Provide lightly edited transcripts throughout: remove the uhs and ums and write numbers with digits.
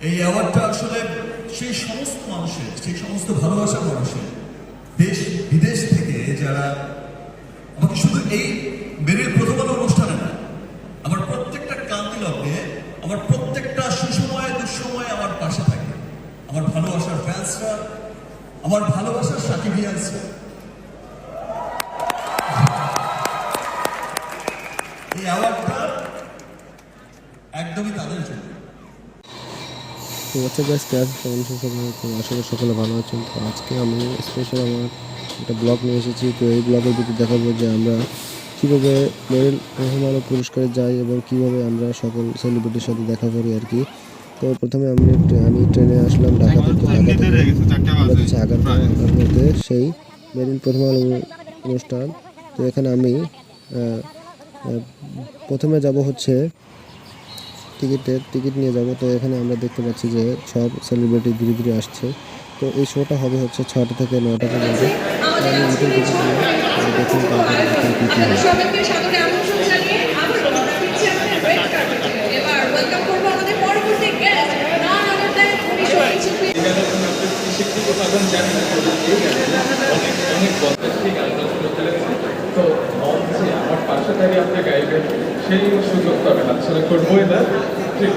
এই অ্যাওয়ার্ডটা আসলে সেই সমস্ত মানুষের, সেই সমস্ত ভালোবাসার মানুষের, দেশ বিদেশ থেকে যারা আমাকে শুধু এই মেরিল প্রথম আলো অনুষ্ঠানে না, আমার প্রত্যেকটা ক্লান্তি লগ্নে, আমার প্রত্যেকটা সুসময়ে দুঃসময়ে আমার পাশে থাকে, আমার ভালোবাসার ফ্যান্সরা, আমার ভালোবাসার সাকিবিয়ানসরা, এই অ্যাওয়ার্ডটা একদমই তাদের জন্য। তো আসলে সকলে ভালো আছেন। তো আজকে আমি স্পেশাল আমার একটা ব্লগ নিয়ে এসেছি। তো এই ব্লগের ভিতরে দেখাবো যে আমরা কীভাবে মেরিল প্রথম আলো পুরস্কারে যাই এবং কীভাবে আমরা সকল সেলিব্রিটির সাথে দেখা করি আর কি। তো প্রথমে আমি ট্রেনে আসলাম ঢাকা থেকে। আমরা হচ্ছে আগারগাঁওতে সেই মেরিল প্রথম আলো অনুষ্ঠান। তো এখানে আমি প্রথমে যাব হচ্ছে টিকিট নিয়ে যাব। তো এখানে আমরা দেখতে পাচ্ছি যে সব সেলিব্রিটি ধীরে ধীরে আসছে। তো এই শোটা হবে হচ্ছে 6টা থেকে 9টা পর্যন্ত। আমি নতুন টিকিট নিয়ে দেখুন আমার পাশে থেকে আপনি গাইবেন সেই সুযোগ পাবেন, আসলে করবোই না। ঠিক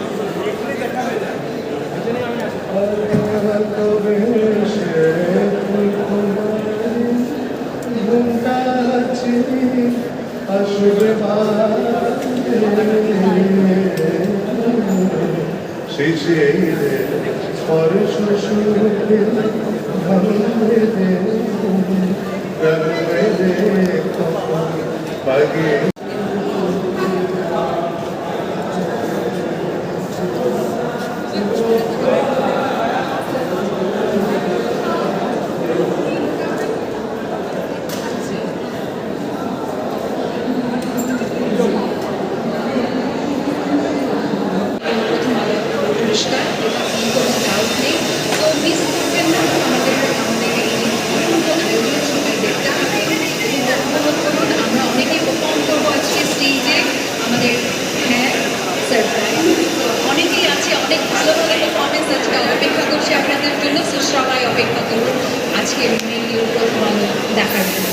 দেখার জন্য।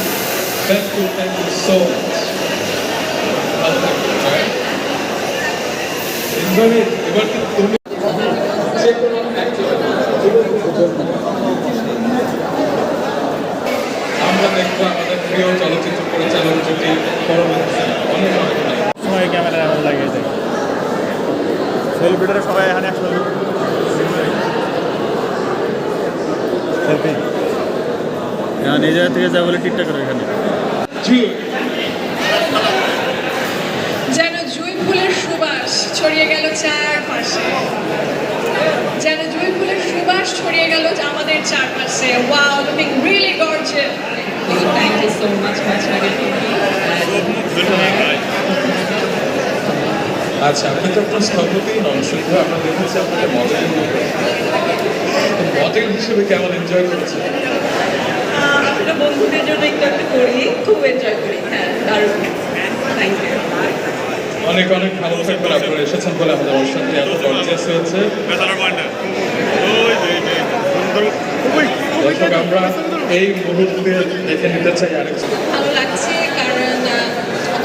Thank you so much. ভালো থাকবেন। এবার কি তুমি যে কোনো আমরা দেখবো আমাদের প্রিয় চলচ্চিত্র পরিচালক জুটি পরবর্তী অনেক সময় ক্যামেরা লাগিয়ে দেয়। সেলিব্রিটিরা সবাই এখানে আসলে এই জায়গা থেকে যা বলে টিকটক করে এখানে যেন জুঁই ফুলের সুবাস ছড়িয়ে গেল চারপাশে, যেন জুঁই ফুলের সুবাস ছড়িয়ে গেল আমাদের চারপাশে। Wow, looking really gorgeous. Thank you so much. আচ্ছা, আপনি তো আপনার স্থপতি নন, শুধু আমরা দেখেছি আপনাদের মডেল হিসেবে কেমন এনজয় করেছে? আমরা বন্ধুদের জন্য একটু করি, খুব এনজয় করি। হ্যাঁ, দারুণ। Thank you. অনেক অনেক ভালো থাকবেন। আপনারা এসেছেন বলে আমাদের অনুষ্ঠানটি এত গর্জিয়াস হয়েছে। আমরা এই মুহূর্তে দেখে নিতে চাই আরেক। ভালো লাগছে কারণ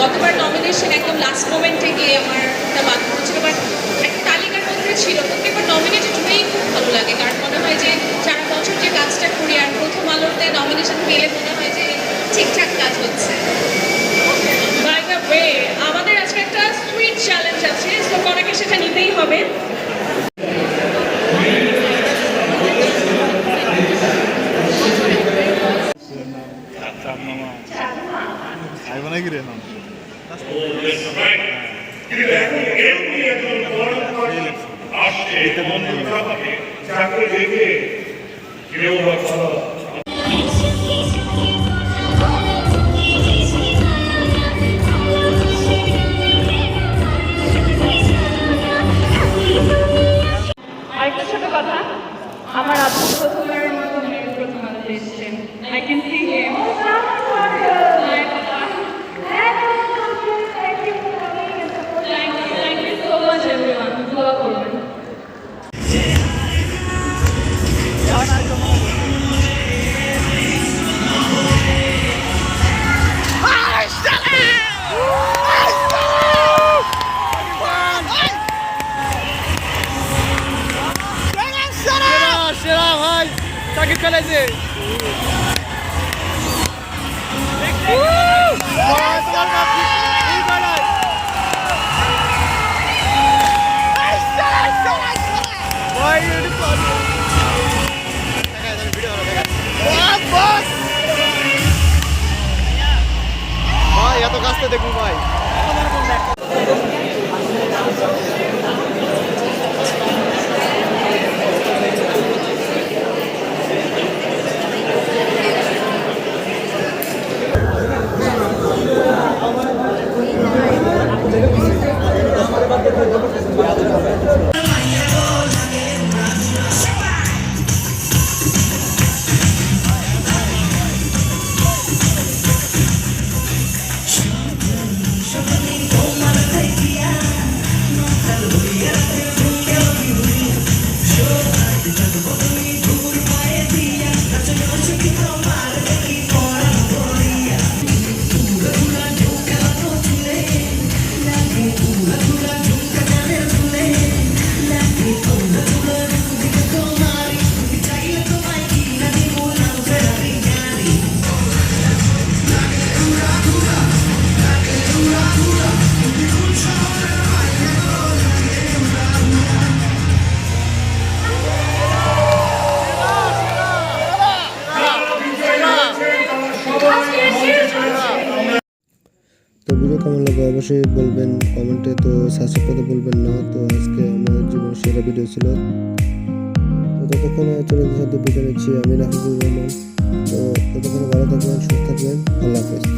গতবার নমিনেশন একদম লাস্ট মোমেন্টে গিয়ে আমার বাদ হচ্ছিল, বাট একটা তালিকার মধ্যে ছিল। প্রত্যেকবার নমিনেটেড হয়েই খুব ভালো লাগে, কারণ মনে হয় যে 4 বছর যে কাজটা করি আর প্রথম আলোতে নমিনেশন পেলে মনে হয় যে ঠিকঠাক কাজ হচ্ছে। বাই দ্য ওয়ে, আমাদের আজকে একটা সুইট চ্যালেঞ্জ আছে, সো কনেকে সেটা নিতেই হবে। চাকরি দেখে কেউ বা আরেকটা ছোট কথা, আমার আব্বু প্রথমবারের মতো প্রথম আলোতে এসেছেন। I can see him. Thank you so much everyone. দোয়া করবেন। সাকিব খেলেছে ভাই এত কাছতে দেখুন ভাই। তো ভিডিও কেমন লাগে অবশ্যই বলবেন কমেন্টে। তো সাবস্ক্রাইব করতে বলবেন না। তো আজকে আমার জীবনের সেরা ভিডিও ছিল। তো ততক্ষণ চলে সাথে বিদায় নিচ্ছি আমি নাফিজুর রহমান। তো ততক্ষণ ভালো থাকবেন, সুস্থ থাকবেন। আল্লাহ হাফেজ।